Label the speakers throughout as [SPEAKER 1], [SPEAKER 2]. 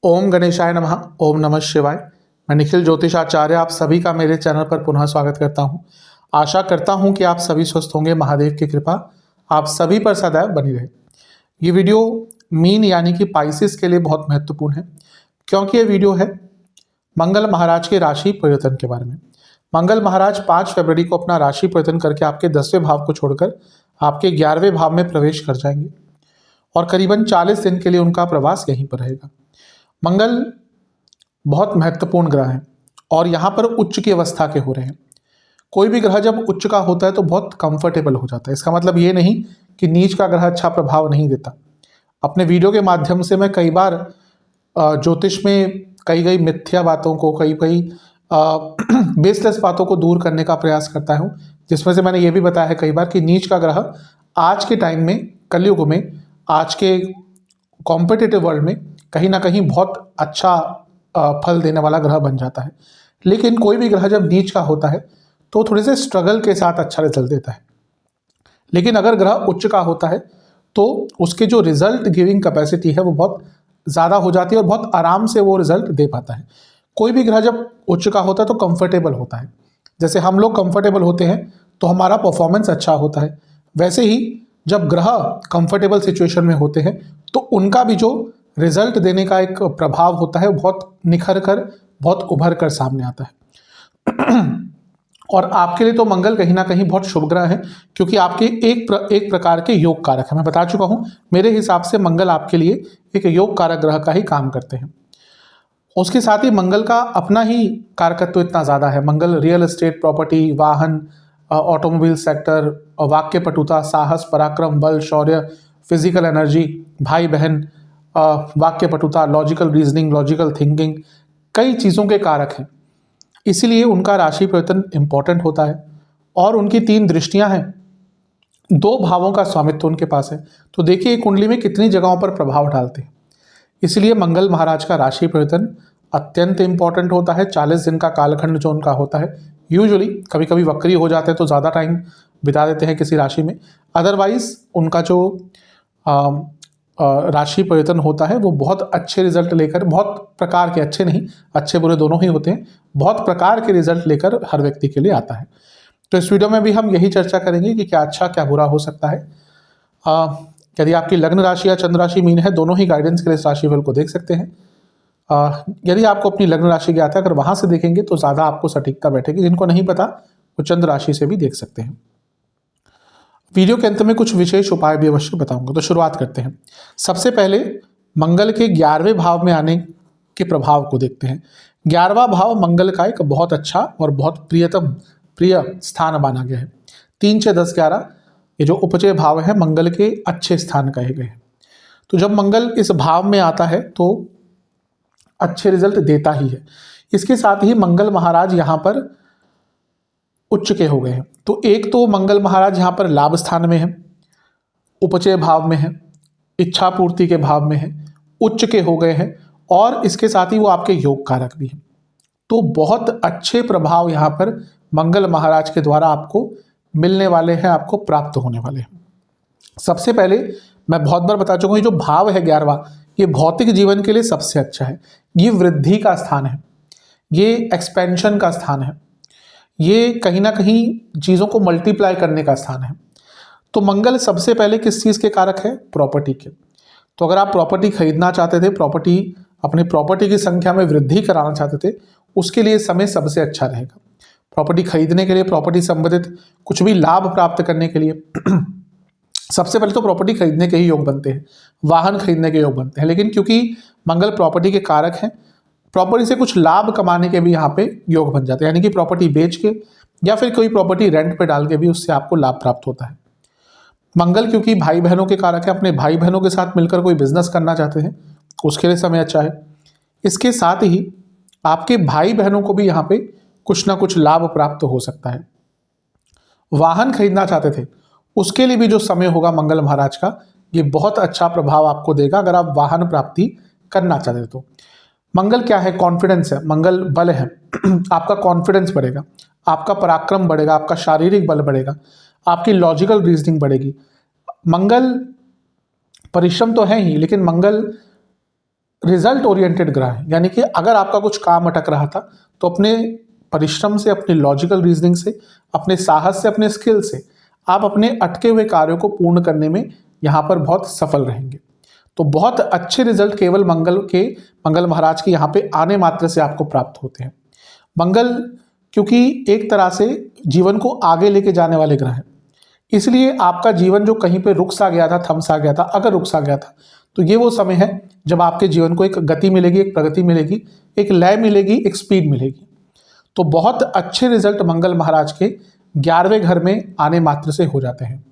[SPEAKER 1] ओम गणेशाय नमः। ओम नमः शिवाय। मैं निखिल ज्योतिषाचार्य आप सभी का मेरे चैनल पर पुनः स्वागत करता हूं। आशा करता हूं कि आप सभी स्वस्थ होंगे। महादेव की कृपा आप सभी पर सदैव बनी रहे। ये वीडियो मीन यानी कि पाइसिस के लिए बहुत महत्वपूर्ण है, क्योंकि ये वीडियो है मंगल महाराज के राशि परिवर्तन के बारे में। मंगल महाराज 5 फरवरी को अपना राशि परिवर्तन करके आपके 10वें भाव को छोड़कर आपके 11वें भाव में प्रवेश कर जाएंगे और करीबन 40 दिन के लिए उनका प्रवास यहीं पर रहेगा। मंगल बहुत महत्वपूर्ण ग्रह है और यहाँ पर उच्च की अवस्था के हो रहे हैं। कोई भी ग्रह जब उच्च का होता है तो बहुत कंफर्टेबल हो जाता है। इसका मतलब ये नहीं कि नीच का ग्रह अच्छा प्रभाव नहीं देता। अपने वीडियो के माध्यम से मैं कई बार ज्योतिष में कई कई मिथ्या बातों को, कई कई बेसलेस बातों को दूर करने का प्रयास करता हूँ, जिसमें से मैंने ये भी बताया है कई बार कि नीच का ग्रह आज के टाइम में, कलयुग में, आज के कॉम्पिटिटिव वर्ल्ड में कहीं ना कहीं बहुत अच्छा फल देने वाला ग्रह बन जाता है। लेकिन कोई भी ग्रह जब नीच का होता है तो थोड़े से स्ट्रगल के साथ अच्छा रिजल्ट देता है। लेकिन अगर ग्रह उच्च का होता है तो उसके जो रिजल्ट गिविंग कैपेसिटी है वो बहुत ज़्यादा हो जाती है और बहुत आराम से वो रिजल्ट दे पाता है। कोई भी ग्रह जब उच्च का होता है तो कंफर्टेबल होता है। जैसे हम लोग कंफर्टेबल होते हैं तो हमारा परफॉर्मेंस अच्छा होता है, वैसे ही जब ग्रह कंफर्टेबल सिचुएशन में होते हैं तो उनका भी जो रिजल्ट देने का एक प्रभाव होता है बहुत निखर कर, बहुत उभर कर सामने आता है। और आपके लिए तो मंगल कहीं ना कहीं बहुत शुभ ग्रह है, क्योंकि आपके एक प्रकार के योग कारक है। मैं बता चुका हूं, मेरे हिसाब से मंगल आपके लिए एक योग कारक ग्रह का ही काम करते हैं। उसके साथ ही मंगल का अपना ही कारकत्व इतना ज़्यादा है। मंगल रियल एस्टेट, प्रॉपर्टी, वाहन, ऑटोमोबाइल सेक्टर, वाक्य पटुता, साहस, पराक्रम, बल, शौर्य, फिजिकल एनर्जी, भाई बहन, वाक्य पटुता, लॉजिकल रीजनिंग, लॉजिकल थिंकिंग, कई चीज़ों के कारक हैं। इसीलिए उनका राशि परिवर्तन इंपॉर्टेंट होता है। और उनकी 3 दृष्टियां हैं, 2 भावों का स्वामित्व उनके पास है। तो देखिए कुंडली में कितनी जगहों पर प्रभाव डालते हैं। इसलिए मंगल महाराज का राशि परिवर्तन अत्यंत इंपॉर्टेंट होता है। 40 दिन का कालखंड जो उनका होता है, यूजुअली कभी कभी वक्री हो जाते हैं तो ज़्यादा टाइम बिता देते हैं किसी राशि में। अदरवाइज उनका जो राशि परिवर्तन होता है वो बहुत अच्छे रिजल्ट लेकर, बहुत प्रकार के, अच्छे नहीं, अच्छे बुरे दोनों ही होते हैं, बहुत प्रकार के रिजल्ट लेकर हर व्यक्ति के लिए आता है। तो इस वीडियो में भी हम यही चर्चा करेंगे कि क्या अच्छा क्या बुरा हो सकता है। यदि आपकी लग्न राशि या चंद्र राशि मीन है, दोनों ही गाइडेंस के लिए इस राशिफल को देख सकते हैं। यदि आपको अपनी लग्न राशि ज्ञात है, अगर वहाँ से देखेंगे तो ज़्यादा आपको सटीकता बैठेगी। जिनको नहीं पता वो चंद्र राशि से भी देख सकते हैं। वीडियो के अंत में कुछ विशेष उपाय भी अवश्य बताऊंगा। तो शुरुआत करते हैं। सबसे पहले मंगल के 11वें भाव में आने के प्रभाव को देखते हैं। 11वां भाव मंगल का एक बहुत अच्छा और बहुत प्रिय स्थान माना गया है। 3, 6, 10, 11 ये जो उपचय भाव है मंगल के अच्छे स्थान कहे गए हैं। तो जब मंगल इस भाव में आता है तो अच्छे रिजल्ट देता ही है। इसके साथ ही मंगल महाराज यहाँ पर उच्च के हो गए हैं। तो एक तो मंगल महाराज यहाँ पर लाभ स्थान में है, उपचय भाव में है, इच्छा पूर्ति के भाव में है, उच्च के हो गए हैं और इसके साथ ही वो आपके योग कारक भी हैं। तो बहुत अच्छे प्रभाव यहाँ पर मंगल महाराज के द्वारा आपको मिलने वाले हैं, आपको प्राप्त होने वाले हैं। सबसे पहले मैं बहुत बार बता चुका हूँ, ये जो भाव है 11वां, ये भौतिक जीवन के लिए सबसे अच्छा है। ये वृद्धि का स्थान है, ये एक्सपेंशन का स्थान है, ये कहीं ना कहीं चीज़ों को मल्टीप्लाई करने का स्थान है। तो मंगल सबसे पहले किस चीज़ के कारक है? प्रॉपर्टी के। तो अगर आप प्रॉपर्टी खरीदना चाहते थे, अपनी प्रॉपर्टी की संख्या में वृद्धि कराना चाहते थे, उसके लिए समय सबसे अच्छा रहेगा। प्रॉपर्टी खरीदने के लिए, प्रॉपर्टी संबंधित कुछ भी लाभ प्राप्त करने के लिए सबसे पहले तो प्रॉपर्टी खरीदने के ही योग बनते हैं, वाहन खरीदने के योग बनते हैं। लेकिन क्योंकि मंगल प्रॉपर्टी के कारक हैं, प्रॉपर्टी से कुछ लाभ कमाने के भी यहाँ पे योग बन जाते हैं। यानी कि प्रॉपर्टी बेच के या फिर कोई प्रॉपर्टी रेंट पे डाल के भी उससे आपको लाभ प्राप्त होता है। मंगल क्योंकि भाई बहनों के कारक है, अपने भाई बहनों के साथ मिलकर कोई बिजनेस करना चाहते हैं उसके लिए समय अच्छा है। इसके साथ ही आपके भाई बहनों को भी यहाँ पे कुछ ना कुछ लाभ प्राप्त हो सकता है। वाहन खरीदना चाहते थे उसके लिए भी जो समय होगा मंगल महाराज का, ये बहुत अच्छा प्रभाव आपको देगा अगर आप वाहन प्राप्ति करना चाहते हैं तो। मंगल क्या है? कॉन्फिडेंस है, मंगल बल है। आपका कॉन्फिडेंस बढ़ेगा, आपका पराक्रम बढ़ेगा, आपका शारीरिक बल बढ़ेगा, आपकी लॉजिकल रीजनिंग बढ़ेगी। मंगल परिश्रम तो है ही, लेकिन मंगल रिजल्ट ओरिएंटेड ग्रह है, यानी कि अगर आपका कुछ काम अटक रहा था तो अपने परिश्रम से, अपने लॉजिकल रीजनिंग से, अपने साहस से, अपने स्किल से आप अपने अटके हुए कार्यों को पूर्ण करने में यहाँ पर बहुत सफल रहेंगे। तो बहुत अच्छे रिजल्ट केवल मंगल महाराज के यहाँ पे आने मात्र से आपको प्राप्त होते हैं। मंगल क्योंकि एक तरह से जीवन को आगे लेके जाने वाले ग्रह हैं, इसलिए आपका जीवन जो कहीं पे रुक सा गया था, थम सा गया था, अगर रुक सा गया था, तो ये वो समय है जब आपके जीवन को एक गति मिलेगी, एक प्रगति मिलेगी, एक लय मिलेगी, एक स्पीड मिलेगी। तो बहुत अच्छे रिजल्ट मंगल महाराज के 11वें घर में आने मात्र से हो जाते हैं।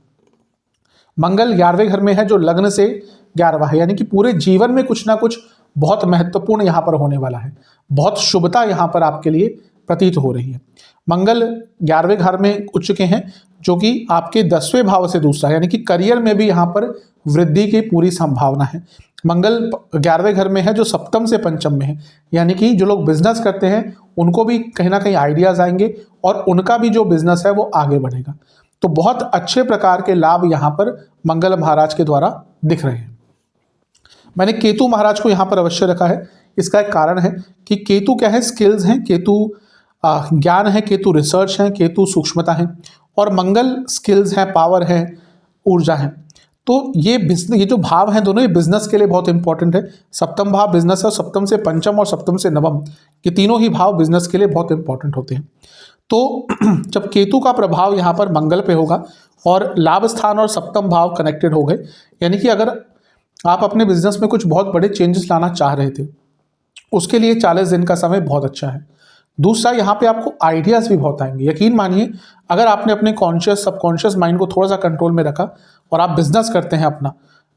[SPEAKER 1] मंगल 11वें घर में है जो लग्न से 11वां है, यानी कि पूरे जीवन में कुछ ना कुछ बहुत महत्वपूर्ण यहाँ पर होने वाला है, बहुत शुभता यहाँ पर आपके लिए प्रतीत हो रही है। मंगल 11वें घर में उच्च चुके हैं, जो कि आपके 10वें भाव से दूसरा है, यानी कि करियर में भी यहाँ पर वृद्धि की पूरी संभावना है। मंगल 11वें घर में है जो सप्तम से पंचम में है, यानी कि जो लोग बिजनेस करते हैं उनको भी कहीं ना कहीं आइडियाज आएंगे और उनका भी जो बिजनेस है वो आगे बढ़ेगा। तो बहुत अच्छे प्रकार के लाभ यहाँ पर मंगल महाराज के द्वारा दिख रहे हैं। मैंने केतु महाराज को यहाँ पर अवश्य रखा है, इसका एक कारण है कि केतु क्या है, स्किल्स हैं, केतु ज्ञान है, केतु रिसर्च है, केतु सूक्ष्मता है, और मंगल स्किल्स हैं, पावर है, ऊर्जा है। तो ये जो भाव हैं दोनों, ये बिजनेस के लिए बहुत इंपॉर्टेंट है। सप्तम भाव बिजनेस है, सप्तम से पंचम और सप्तम से नवम, ये तीनों ही भाव बिजनेस के लिए बहुत इंपॉर्टेंट होते हैं। तो जब केतु का प्रभाव यहाँ पर मंगल पे होगा और लाभ स्थान और सप्तम भाव कनेक्टेड हो गए, यानी कि अगर आप अपने बिजनेस में कुछ बहुत बड़े चेंजेस लाना चाह रहे थे, उसके लिए 40 दिन का समय बहुत अच्छा है। दूसरा, यहाँ पे आपको आइडियाज़ भी बहुत आएंगे। यकीन मानिए, अगर आपने अपने कॉन्शियस सबकॉन्शियस माइंड को थोड़ा सा कंट्रोल में रखा और आप बिजनेस करते हैं अपना,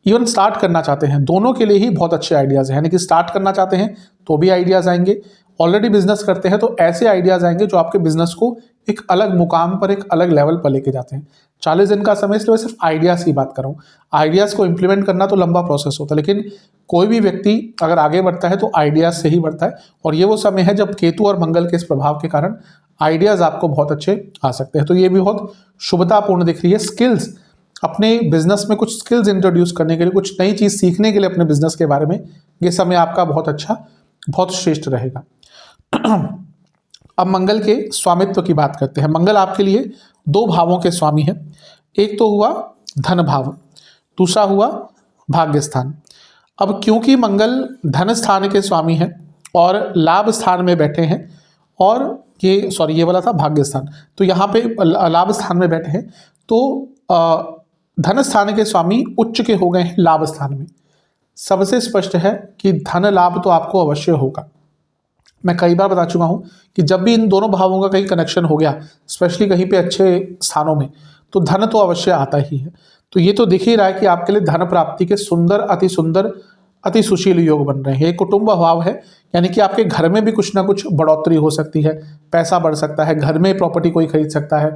[SPEAKER 1] इवन स्टार्ट करना चाहते हैं, दोनों के लिए ही बहुत अच्छे आइडियाज़ हैं। यानी कि स्टार्ट करना चाहते हैं तो भी आइडियाज़ आएंगे, ऑलरेडी बिजनेस करते हैं तो ऐसे आइडियाज़ आएंगे जो आपके बिजनेस को एक अलग मुकाम पर, एक अलग लेवल पर लेके जाते हैं। 40 दिन का समय, इसलिए सिर्फ आइडियाज़ की बात कर रहा हूँ। आइडियाज़ को इम्प्लीमेंट करना तो लंबा प्रोसेस होता है, लेकिन कोई भी व्यक्ति अगर आगे बढ़ता है तो आइडियाज़ से ही बढ़ता है। और ये वो समय है जब केतु और मंगल के इस प्रभाव के कारण आइडियाज़ आपको बहुत अच्छे आ सकते हैं। तो ये भी बहुत शुभतापूर्ण दिख रही है। स्किल्स, अपने बिजनेस में कुछ स्किल्स इंट्रोड्यूस करने के लिए, कुछ नई चीज़ सीखने के लिए अपने बिजनेस के बारे में, ये समय आपका बहुत अच्छा, बहुत श्रेष्ठ रहेगा। अब मंगल के स्वामित्व की बात करते हैं। मंगल आपके लिए 2 भावों के स्वामी हैं। एक तो हुआ धन भाव, दूसरा हुआ भाग्य स्थान। अब क्योंकि मंगल धन स्थान के स्वामी हैं और लाभ स्थान में बैठे हैं, और ये वाला था भाग्य स्थान, तो यहाँ पे लाभ स्थान में बैठे हैं, तो धन स्थान के स्वामी उच्च के हो गए हैं लाभ स्थान में। सबसे स्पष्ट है कि धन लाभ तो आपको अवश्य होगा। मैं कई बार बता चुका हूँ कि जब भी इन दोनों भावों का कहीं कनेक्शन हो गया, स्पेशली कहीं पे अच्छे स्थानों में, तो धन तो अवश्य आता ही है। तो ये तो दिख ही रहा है कि आपके लिए धन प्राप्ति के सुंदर, अति सुशील योग बन रहे हैं। एक कुटुंब भाव है, यानी कि आपके घर में भी कुछ ना कुछ बढ़ोतरी हो सकती है, पैसा बढ़ सकता है, घर में प्रॉपर्टी कोई खरीद सकता है,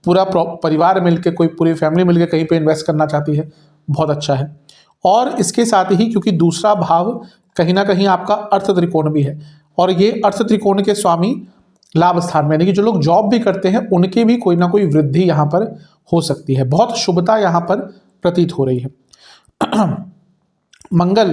[SPEAKER 1] पूरा परिवार मिलकर, कोई पूरी फैमिली मिलकर कहीं पे इन्वेस्ट करना चाहती है, बहुत अच्छा है। और इसके साथ ही क्योंकि दूसरा भाव कहीं ना कहीं आपका अर्थ त्रिकोण भी है, और ये अर्थ त्रिकोण के स्वामी लाभ स्थान में, यानी कि जो लोग जॉब भी करते हैं उनकी भी कोई ना कोई वृद्धि यहाँ पर हो सकती है। बहुत शुभता यहाँ पर प्रतीत हो रही है। मंगल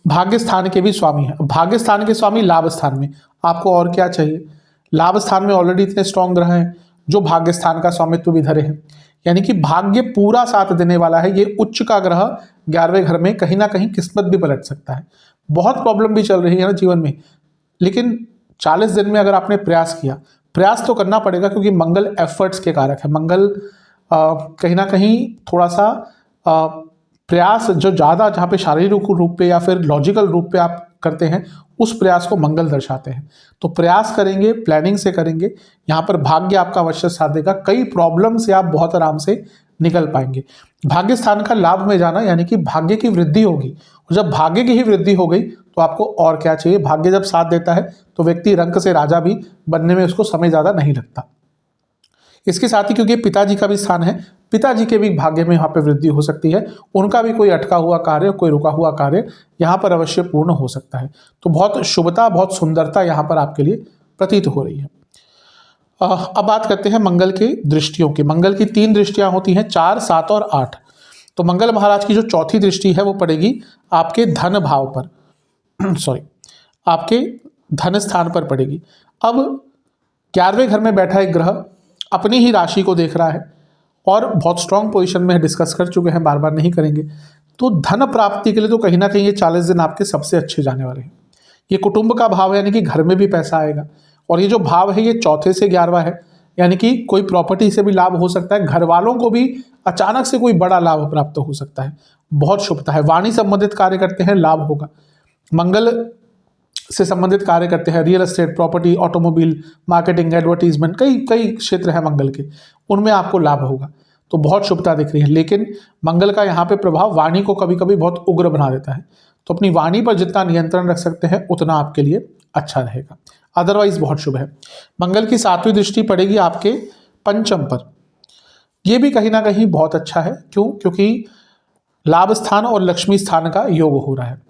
[SPEAKER 1] भाग्य स्थान के भी स्वामी है। भाग्य स्थान के स्वामी लाभ स्थान में, आपको और क्या चाहिए? लाभ स्थान में ऑलरेडी इतने स्ट्रॉन्ग ग्रह हैं जो भाग्य स्थान का स्वामित्व भी धरे हैं, यानी कि भाग्य पूरा साथ देने वाला है। ये उच्च का ग्रह 11वें घर में कहीं ना कहीं किस्मत भी पलट सकता है। बहुत प्रॉब्लम भी चल रही है ना जीवन में, लेकिन 40 दिन में अगर आपने प्रयास किया, प्रयास तो करना पड़ेगा क्योंकि मंगल एफर्ट्स के कारक है। मंगल कहीं ना कहीं थोड़ा सा प्रयास जो ज़्यादा, जहाँ पे शारीरिक रूप पे या फिर लॉजिकल रूप पे आप करते हैं, उस प्रयास को मंगल दर्शाते हैं। तो प्रयास करेंगे, प्लानिंग से करेंगे, यहाँ पर भाग्य आपका अवश्य साथ देगा। कई प्रॉब्लम से आप बहुत आराम से निकल पाएंगे। भाग्य स्थान का लाभ में जाना यानी कि भाग्य की वृद्धि होगी, और जब भाग्य की ही वृद्धि हो गई तो आपको और क्या चाहिए? भाग्य जब साथ देता है तो व्यक्ति रंक से राजा भी बनने में उसको समय ज़्यादा नहीं लगता। इसके साथ ही क्योंकि पिताजी का भी स्थान है, पिताजी के भी भाग्य में यहाँ पे वृद्धि हो सकती है। उनका भी कोई अटका हुआ कार्य, कोई रुका हुआ कार्य यहाँ पर अवश्य पूर्ण हो सकता है। तो बहुत शुभता, बहुत सुंदरता यहाँ पर आपके लिए प्रतीत हो रही है। अब बात करते हैं मंगल के दृष्टियों की। मंगल की 3 दृष्टियां होती हैं, 4, 7 और 8। तो मंगल महाराज की जो चौथी दृष्टि है वो पड़ेगी आपके धन भाव पर सॉरी, आपके धन स्थान पर पड़ेगी। अब 11वें घर में बैठा एक ग्रह अपनी ही राशि को देख रहा है और बहुत स्ट्रांग पोजीशन में है, डिस्कस कर चुके हैं, बार बार नहीं करेंगे। तो धन प्राप्ति के लिए तो कहीं ना कहीं ये 40 दिन आपके सबसे अच्छे जाने वाले हैं। ये कुटुंब का भाव है, यानी कि घर में भी पैसा आएगा, और ये जो भाव है ये चौथे से 11वां है, यानी कि कोई प्रॉपर्टी से भी लाभ हो सकता है, घर वालों को भी अचानक से कोई बड़ा लाभ प्राप्त हो सकता है, बहुत शुभता है। वाणी संबंधित कार्य करते हैं, लाभ होगा। मंगल से संबंधित कार्य करते हैं, real estate, property, automobile, marketing, advertisement, कई कई क्षेत्र हैं मंगल के, उनमें आपको लाभ होगा, तो बहुत शुभता दिख रही है। लेकिन मंगल का यहाँ पे प्रभाव वाणी को कभी कभी बहुत उग्र बना देता है, तो अपनी वाणी पर जितना नियंत्रण रख सकते हैं उतना आपके लिए अच्छा रहेगा, अदरवाइज बहुत शुभ है। मंगल की 7वीं दृष्टि पड़ेगी आपके पंचम पर, यह भी कहीं ना कहीं बहुत अच्छा है। क्यों? क्योंकि लाभ स्थान और लक्ष्मी स्थान का योग हो रहा है,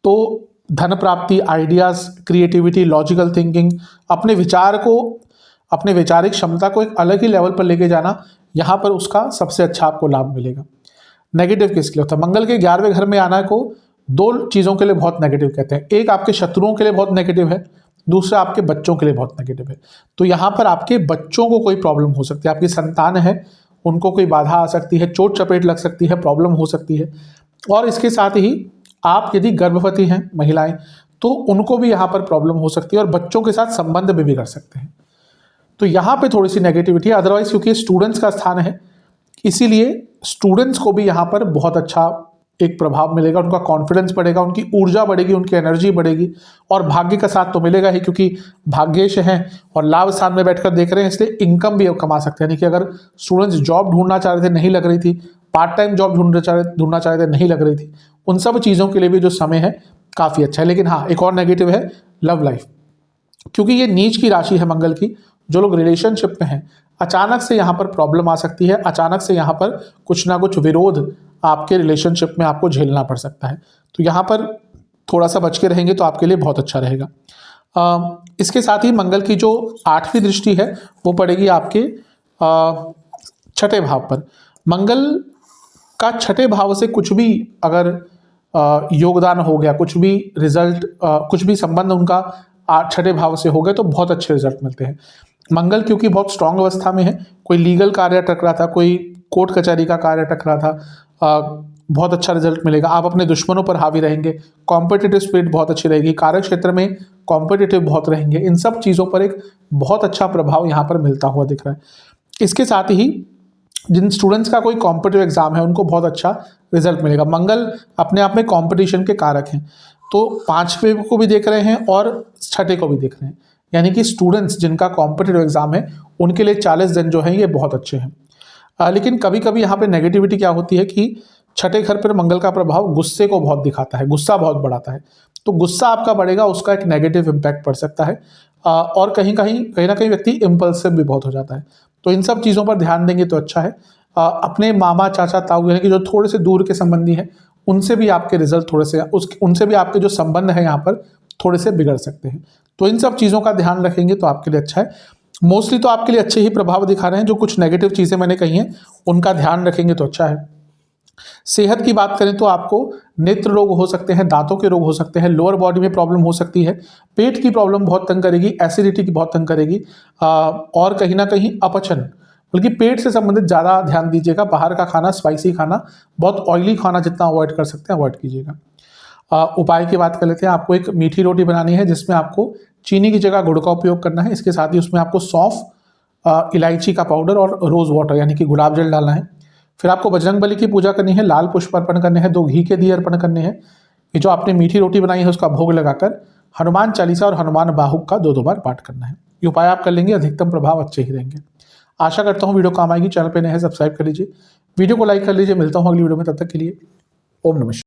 [SPEAKER 1] तो धन प्राप्ति, आइडियाज, क्रिएटिविटी, लॉजिकल थिंकिंग, अपने विचार को, अपने वैचारिक क्षमता को एक अलग ही लेवल पर लेके जाना, यहाँ पर उसका सबसे अच्छा आपको लाभ मिलेगा। नेगेटिव किसके लिए होता है? मंगल के 11वें घर में आना को 2 चीज़ों के लिए बहुत नेगेटिव कहते हैं। एक आपके शत्रुओं के लिए बहुत नेगेटिव है, दूसरा आपके बच्चों के लिए बहुत नेगेटिव है। तो यहाँ पर आपके बच्चों को कोई प्रॉब्लम हो सकती है, आपकी संतान है उनको कोई बाधा आ सकती है, चोट चपेट लग सकती है, प्रॉब्लम हो सकती है। और इसके साथ ही आप यदि गर्भवती हैं महिलाएं तो उनको भी यहाँ पर प्रॉब्लम हो सकती है, और बच्चों के साथ संबंध भी बिगड़ सकते हैं। तो यहाँ पे थोड़ी सी नेगेटिविटी है। अदरवाइज क्योंकि स्टूडेंट्स का स्थान है, इसीलिए स्टूडेंट्स को भी यहाँ पर बहुत अच्छा एक प्रभाव मिलेगा, उनका कॉन्फिडेंस बढ़ेगा, उनकी ऊर्जा बढ़ेगी, उनकी एनर्जी बढ़ेगी, और भाग्य का साथ तो मिलेगा ही, क्योंकि भाग्येश हैं और लाभ स्थान में बैठकर देख रहे हैं, इसलिए इनकम भी कमा सकते हैं। यानी कि अगर स्टूडेंट्स जॉब ढूंढना चाह रहे थे, नहीं लग रही थी, पार्ट टाइम जॉब ढूंढना चाह रहे थे, नहीं लग रही थी, उन सब चीज़ों के लिए भी जो समय है काफ़ी अच्छा है। लेकिन हाँ, एक और नेगेटिव है लव लाइफ, क्योंकि ये नीच की राशि है मंगल की। जो लोग रिलेशनशिप में हैं, अचानक से यहाँ पर प्रॉब्लम आ सकती है, अचानक से यहाँ पर कुछ ना कुछ विरोध आपके रिलेशनशिप में आपको झेलना पड़ सकता है। तो यहाँ पर थोड़ा सा बच के रहेंगे तो आपके लिए बहुत अच्छा रहेगा। इसके साथ ही मंगल की जो 8वीं दृष्टि है वो पड़ेगी आपके 6ठे भाव पर। मंगल का 6ठे भाव से कुछ भी अगर योगदान हो गया, कुछ भी रिजल्ट, कुछ भी संबंध उनका 6ठे भाव से हो गए तो बहुत अच्छे रिजल्ट मिलते हैं। मंगल क्योंकि बहुत स्ट्रांग अवस्था में है, कोई लीगल कार्य अटक रहा था, कोई कोर्ट कचहरी का कार्य अटक रहा था, बहुत अच्छा रिजल्ट मिलेगा। आप अपने दुश्मनों पर हावी रहेंगे, कॉम्पिटिटिव स्पिरिट बहुत अच्छी रहेगी, कार्य क्षेत्र में कॉम्पिटिटिव बहुत रहेंगे। इन सब चीज़ों पर एक बहुत अच्छा प्रभाव यहाँ पर मिलता हुआ दिख रहा है। इसके साथ ही जिन स्टूडेंट्स का कोई कॉम्पिटिटिव एग्जाम है उनको बहुत अच्छा रिजल्ट मिलेगा। मंगल अपने आप में कॉम्पिटिशन के कारक हैं, तो 5वें को भी देख रहे हैं और 6ठे को भी देख रहे हैं, यानी कि स्टूडेंट्स जिनका कॉम्पिटिटिव एग्जाम है उनके लिए 40 दिन जो है ये बहुत अच्छे हैं। लेकिन कभी कभी यहाँ पे नेगेटिविटी क्या होती है कि 6ठे घर पर मंगल का प्रभाव गुस्से को बहुत दिखाता है, गुस्सा बहुत बढ़ाता है। तो गुस्सा आपका बढ़ेगा, उसका एक नेगेटिव इम्पैक्ट पड़ सकता है, और कहीं ना कहीं व्यक्ति इम्पल्सिव भी बहुत हो जाता है। तो इन सब चीज़ों पर ध्यान देंगे तो अच्छा है। अपने मामा, चाचा, ताऊ यानी कि जो थोड़े से दूर के संबंधी हैं उनसे भी आपके रिजल्ट थोड़े से उनसे भी आपके जो संबंध है यहाँ पर थोड़े से बिगड़ सकते हैं। तो इन सब चीज़ों का ध्यान रखेंगे तो आपके लिए अच्छा है। मोस्टली तो आपके लिए अच्छे ही प्रभाव दिखा रहे हैं, जो कुछ नेगेटिव चीज़ें मैंने कही हैं उनका ध्यान रखेंगे तो अच्छा है। सेहत की बात करें तो आपको नेत्र रोग हो सकते हैं, दांतों के रोग हो सकते हैं, लोअर बॉडी में प्रॉब्लम हो सकती है, पेट की प्रॉब्लम बहुत तंग करेगी, एसिडिटी की बहुत तंग करेगी, और कहीं ना कहीं अपचन, बल्कि पेट से संबंधित ज़्यादा ध्यान दीजिएगा। बाहर का खाना, स्पाइसी खाना, बहुत ऑयली खाना जितना अवॉइड कर सकते हैं अवॉइड कीजिएगा। उपाय की बात कर लेते हैं। आपको एक मीठी रोटी बनानी है जिसमें आपको चीनी की जगह गुड़ का उपयोग करना है। इसके साथ ही उसमें आपको सौंफ, इलायची का पाउडर और रोज़ वाटर यानी कि गुलाब जल डालना है। फिर आपको बजरंग बली की पूजा करनी है, लाल पुष्प अर्पण करने हैं, 2 घी के दिए अर्पण करने हैं। ये जो आपने मीठी रोटी बनाई है उसका भोग लगाकर हनुमान चालीसा और हनुमान बाहुक का 2-2 बार पाठ करना है। ये उपाय आप कर लेंगे, अधिकतम प्रभाव अच्छे ही रहेंगे। आशा करता हूँ वीडियो काम आएगी। चैनल पे नए हैं सब्सक्राइब कर लीजिए, वीडियो को लाइक कर लीजिए। मिलता हूँ अगली वीडियो में, तब तक के लिए ओम नमः शिवाय।